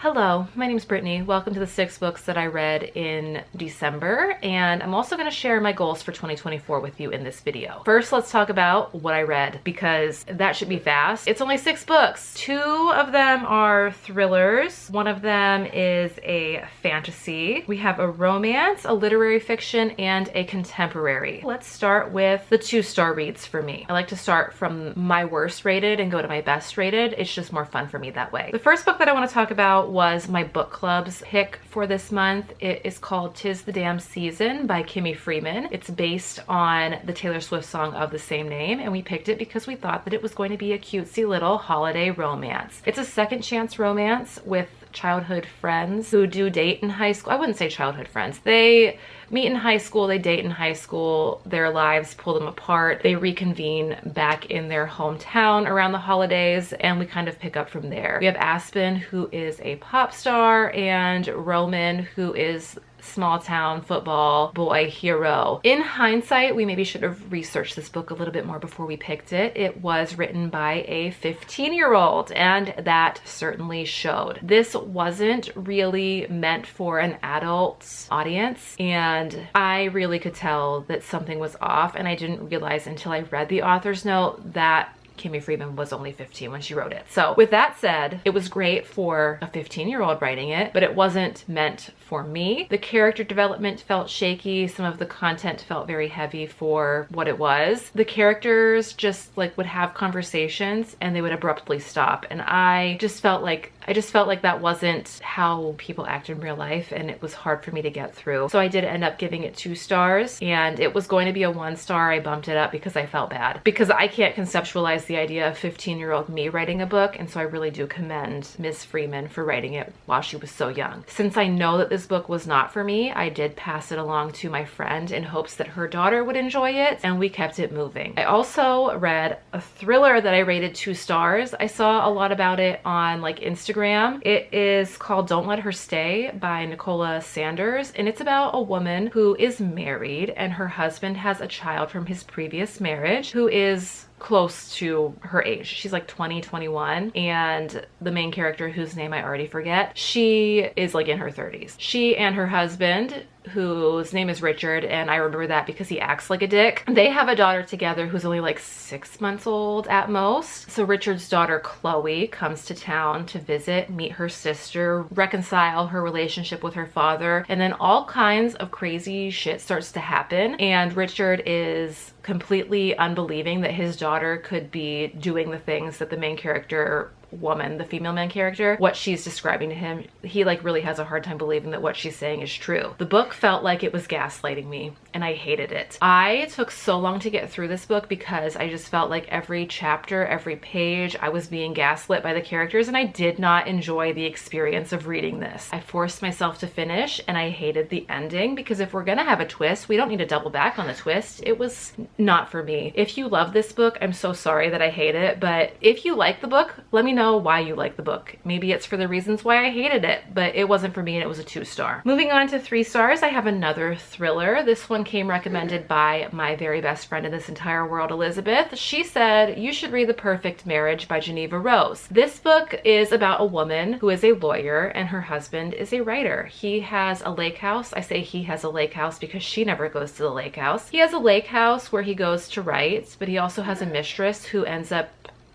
Hello, my name is Brittany. Welcome to the 6 books that I read in December, and I'm also going to share my goals for 2024 with you in this video. First, let's talk about what I read, because that should be fast. It's only 6 books. 2 of them are thrillers. One of them is a fantasy. We have a romance, a literary fiction, and a contemporary. Let's start with the 2-star reads for me. I like to start from my worst rated and go to my best rated. It's just more fun for me that way. The first book that I want to talk about was my book club's pick for this month. It is called 'Tis the Damn Season by Kimmy Freeman. It's based on the Taylor Swift song of the same name, and we picked it because we thought that it was going to be a cutesy little holiday romance. It's a second chance romance with childhood friends who do date in high school. I wouldn't say childhood friends. They meet in high school, they date in high school, their lives pull them apart, they reconvene back in their hometown around the holidays, and we kind of pick up from there. We have Aspen, who is a pop star, and Roman, who is small town football boy hero. In hindsight, we maybe should have researched this book a little bit more before we picked it. It was written by a 15-year-old, and that certainly showed. This wasn't really meant for an adult audience, and I really could tell that something was off, and I didn't realize until I read the author's note that Kimmy Freeman was only 15 when she wrote it. So with that said, it was great for a 15-year-old writing it, but it wasn't meant for me. The character development felt shaky. Some of the content felt very heavy for what it was. The characters just would have conversations and they would abruptly stop. And I just felt like that wasn't how people act in real life, and it was hard for me to get through. So I did end up giving it 2 stars, and it was going to be a 1 star. I bumped it up because I felt bad, because I can't conceptualize the idea of 15-year-old me writing a book, and so I really do commend Ms. Freeman for writing it while she was so young. Since I know that this book was not for me, I did pass it along to my friend in hopes that her daughter would enjoy it, and we kept it moving. I also read a thriller that I rated 2 stars. I saw a lot about it on Instagram. It is called Don't Let Her Stay by Nicola Sanders, and it's about a woman who is married and her husband has a child from his previous marriage who is close to her age. She's like 20, 21, and the main character, whose name I already forget, she is in her 30s. She and her husband, whose name is Richard, and I remember that because he acts like a dick. They have a daughter together who's only 6 months old at most. So Richard's daughter, Chloe, comes to town to visit, meet her sister, reconcile her relationship with her father, and then all kinds of crazy shit starts to happen, and Richard is completely unbelieving that his daughter could be doing the things that the main character woman, the female main character, what she's describing to him, he really has a hard time believing that what she's saying is true. The book felt like it was gaslighting me, and I hated it. I took so long to get through this book because I just felt like every chapter, every page, I was being gaslit by the characters, and I did not enjoy the experience of reading this. I forced myself to finish, and I hated the ending, because if we're gonna have a twist, we don't need to double back on the twist. It was not for me. If you love this book, I'm so sorry that I hate it, but if you like the book, let me know why you like the book. Maybe it's for the reasons why I hated it, but it wasn't for me, and it was a 2 star. Moving on to 3 stars, I have another thriller. This one came recommended by my very best friend in this entire world, Elizabeth. She said, you should read The Perfect Marriage by Geneva Rose. This book is about a woman who is a lawyer and her husband is a writer. He has a lake house. I say he has a lake house because she never goes to the lake house. He has a lake house where he goes to write, but he also has a mistress who ends up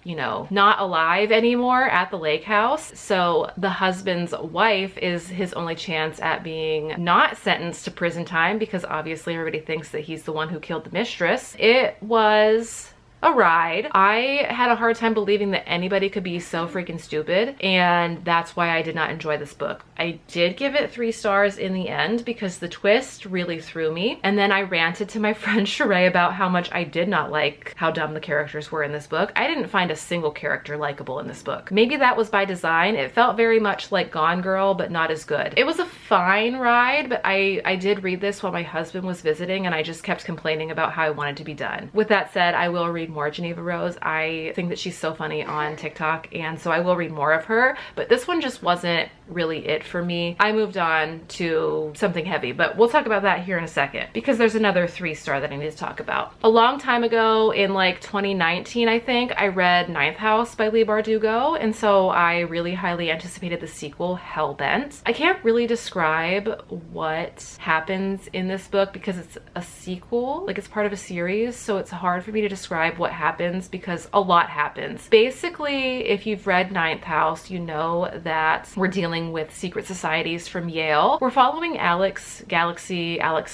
not alive anymore at the lake house. So the husband's wife is his only chance at being not sentenced to prison time, because obviously everybody thinks that he's the one who killed the mistress. It was a ride. I had a hard time believing that anybody could be so freaking stupid, and that's why I did not enjoy this book. I did give it 3 stars in the end because the twist really threw me, and then I ranted to my friend Sheree about how much I did not like how dumb the characters were in this book. I didn't find a single character likable in this book. Maybe that was by design. It felt very much like Gone Girl, but not as good. It was a fine ride, but I did read this while my husband was visiting, and I just kept complaining about how I wanted to be done. With that said, I will read more Geneva Rose. I think that she's so funny on TikTok, and so I will read more of her, but this one just wasn't really it for me. I moved on to something heavy, but we'll talk about that here in a second because there's another 3-star that I need to talk about. A long time ago in like 2019, I think, I read Ninth House by Leigh Bardugo, and so I really highly anticipated the sequel, Hellbent. I can't really describe what happens in this book because it's a sequel, like it's part of a series, so it's hard for me to describe what happens because a lot happens. Basically, if you've read Ninth House, you know that we're dealing with secret societies from Yale. We're following Alex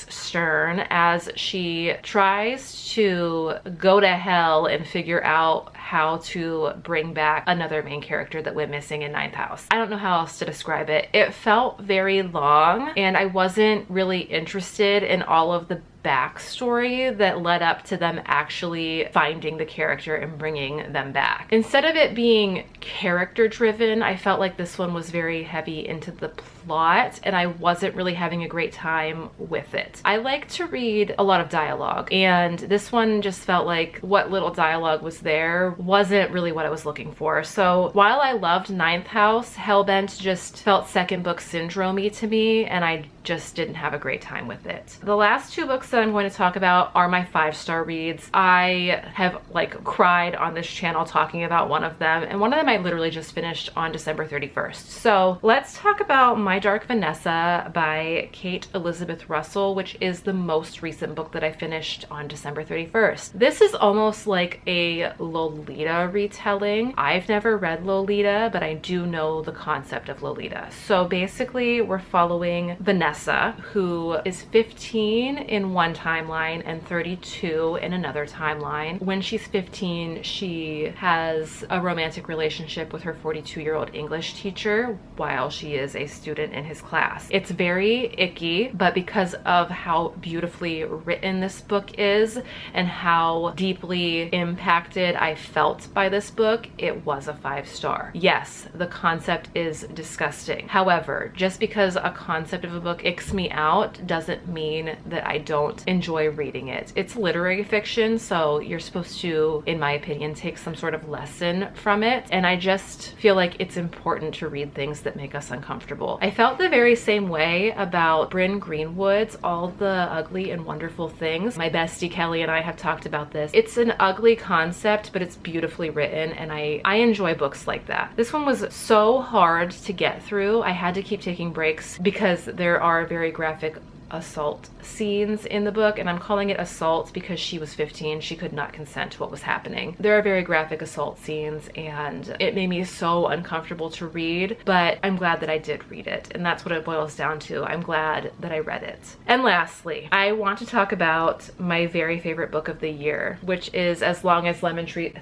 Stern as she tries to go to hell and figure out how to bring back another main character that went missing in Ninth House. I don't know how else to describe it. It felt very long and I wasn't really interested in all of the backstory that led up to them actually finding the character and bringing them back. Instead of it being character driven, I felt like this one was very heavy into the plot and I wasn't really having a great time with it. I like to read a lot of dialogue and this one just felt like what little dialogue was there wasn't really what I was looking for. So while I loved Ninth House, Hellbent just felt second book syndrome-y to me and I just didn't have a great time with it. The last 2 books that I'm going to talk about are my 5-star reads. I have like cried on this channel talking about one of them, and one of them I literally just finished on December 31st. So let's talk about My Dark Vanessa by Kate Elizabeth Russell, which is the most recent book that I finished on December 31st. This is almost like a Lolita retelling. I've never read Lolita, but I do know the concept of Lolita. So basically we're following Vanessa, who is 15 in one timeline and 32 in another timeline. When she's 15, she has a romantic relationship with her 42-year-old English teacher while she is a student in his class. It's very icky, but because of how beautifully written this book is and how deeply impacted I felt by this book, it was a 5-star. Yes, the concept is disgusting. However, just because a concept of a book icks me out doesn't mean that I don't enjoy reading it. It's literary fiction, so you're supposed to, in my opinion, take some sort of lesson from it, and I just feel like it's important to read things that make us uncomfortable. I felt the very same way about Bryn Greenwood's All the Ugly and Wonderful Things. My bestie Kelly and I have talked about this. It's an ugly concept, but it's beautifully written, and I enjoy books like that. This one was so hard to get through. I had to keep taking breaks because there are very graphic assault scenes in the book, and I'm calling it assault because she was 15. She could not consent to what was happening. There are very graphic assault scenes and it made me so uncomfortable to read, but I'm glad that I did read it, and that's what it boils down to. I'm glad that I read it. And lastly, I want to talk about my very favorite book of the year, which is As Long as Lemon Tree...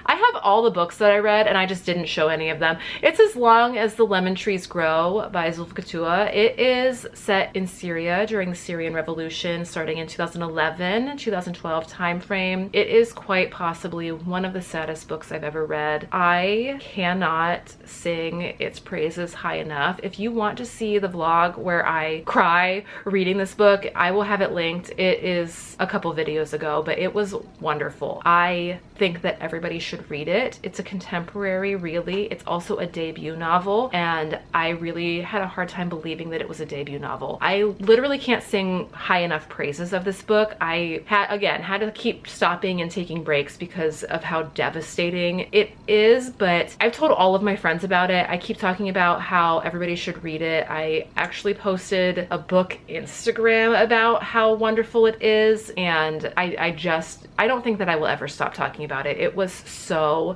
I have all the books that I read and I just didn't show any of them. It's As Long as the Lemon Trees Grow by Zulfikatouh. It is set in Syria during the Syrian Revolution starting in 2011-2012 time frame. It is quite possibly one of the saddest books I've ever read. I cannot sing its praises high enough. If you want to see the vlog where I cry reading this book, I will have it linked. It is a couple videos ago, but it was wonderful. I think that everybody should read it. It's a contemporary, really. It's also a debut novel, and I really had a hard time believing that it was a debut novel. I literally can't sing high enough praises of this book. I had to keep stopping and taking breaks because of how devastating it is, but I've told all of my friends about it. I keep talking about how everybody should read it. I actually posted a book Instagram about how wonderful it is, and I don't think that I will ever stop talking about it. It was so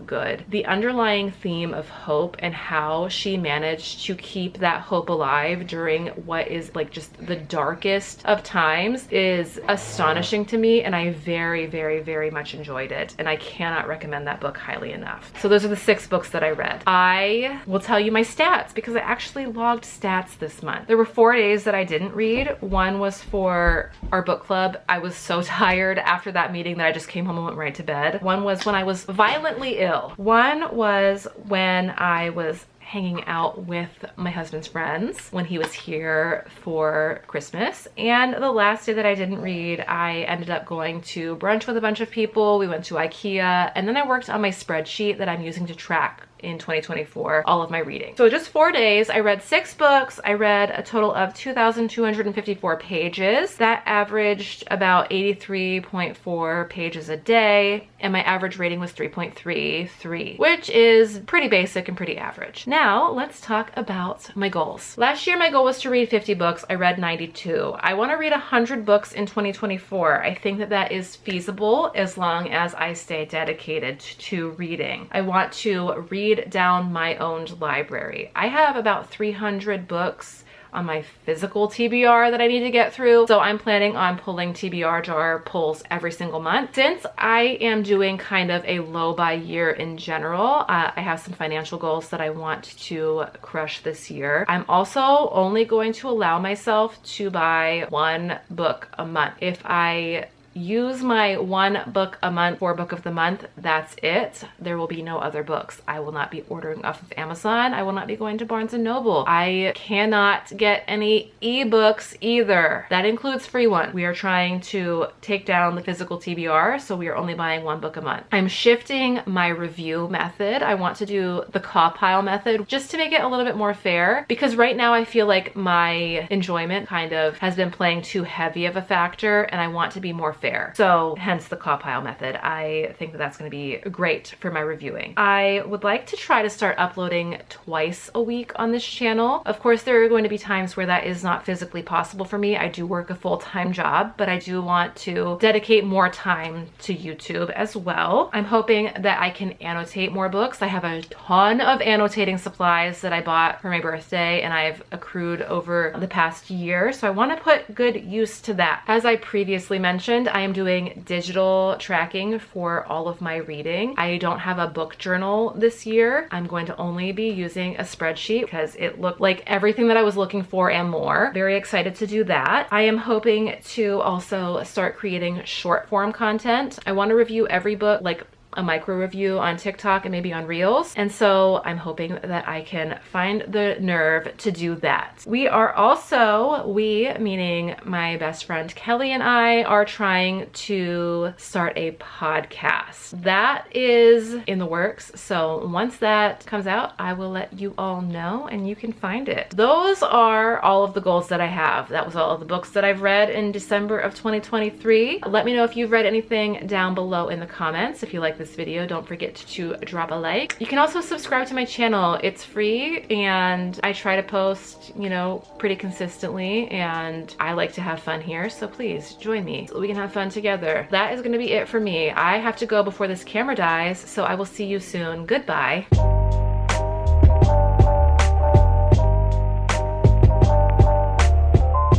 good. The underlying theme of hope and how she managed to keep that hope alive during what is like just the darkest of times is astonishing to me, and I very much enjoyed it, and I cannot recommend that book highly enough. So those are the 6 books that I read. I will tell you my stats because I actually logged stats this month. There were 4 days that I didn't read. One was for our book club. I was so tired after that meeting that I just came home and went right to bed. One was when I was violently ill. One was when I was hanging out with my husband's friends when he was here for Christmas. And the last day that I didn't read, I ended up going to brunch with a bunch of people. We went to IKEA, and then I worked on my spreadsheet that I'm using to track in 2024, all of my reading. So just 4 days, I read 6 books. I read a total of 2,254 pages. That averaged about 83.4 pages a day, and my average rating was 3.33, which is pretty basic and pretty average. Now let's talk about my goals. Last year, my goal was to read 50 books. I read 92. I want to read 100 books in 2024. I think that that is feasible as long as I stay dedicated to reading. I want to read down my owned library. I have about 300 books on my physical TBR that I need to get through. So I'm planning on pulling TBR jar pulls every single month. Since I am doing kind of a low buy year in general, I have some financial goals that I want to crush this year. I'm also only going to allow myself to buy 1 book a month. If I use my 1 book a month for book of the month, that's it. There will be no other books. I will not be ordering off of Amazon. I will not be going to Barnes & Noble. I cannot get any ebooks either. That includes free ones. We are trying to take down the physical TBR, so we are only buying 1 book a month. I'm shifting my review method. I want to do the caw pile method just to make it a little bit more fair, because right now I feel like my enjoyment kind of has been playing too heavy of a factor, and I want to be more fair. So hence the caw pile method. I think that that's going to be great for my reviewing. I would like to try to start uploading twice a week on this channel. Of course, there are going to be times where that is not physically possible for me. I do work a full-time job, but I do want to dedicate more time to YouTube as well. I'm hoping that I can annotate more books. I have a ton of annotating supplies that I bought for my birthday and I've accrued over the past year. So I want to put good use to that. As I previously mentioned, I am doing digital tracking for all of my reading. I don't have a book journal this year. I'm going to only be using a spreadsheet because it looked like everything that I was looking for and more. Very excited to do that. I am hoping to also start creating short form content. I want to review every book, like a micro review on TikTok and maybe on Reels. And so I'm hoping that I can find the nerve to do that. We are also, we meaning my best friend Kelly and I, are trying to start a podcast. That is in the works. So once that comes out, I will let you all know and you can find it. Those are all of the goals that I have. That was all of the books that I've read in December of 2023. Let me know if you've read anything down below in the comments. If you like this video, don't forget to drop a like. You can also subscribe to my channel. It's free and I try to post, you know, pretty consistently, and I like to have fun here, so please join me so we can have fun together. That is going to be it for me. I have to go before this camera dies, so I will see you soon. Goodbye.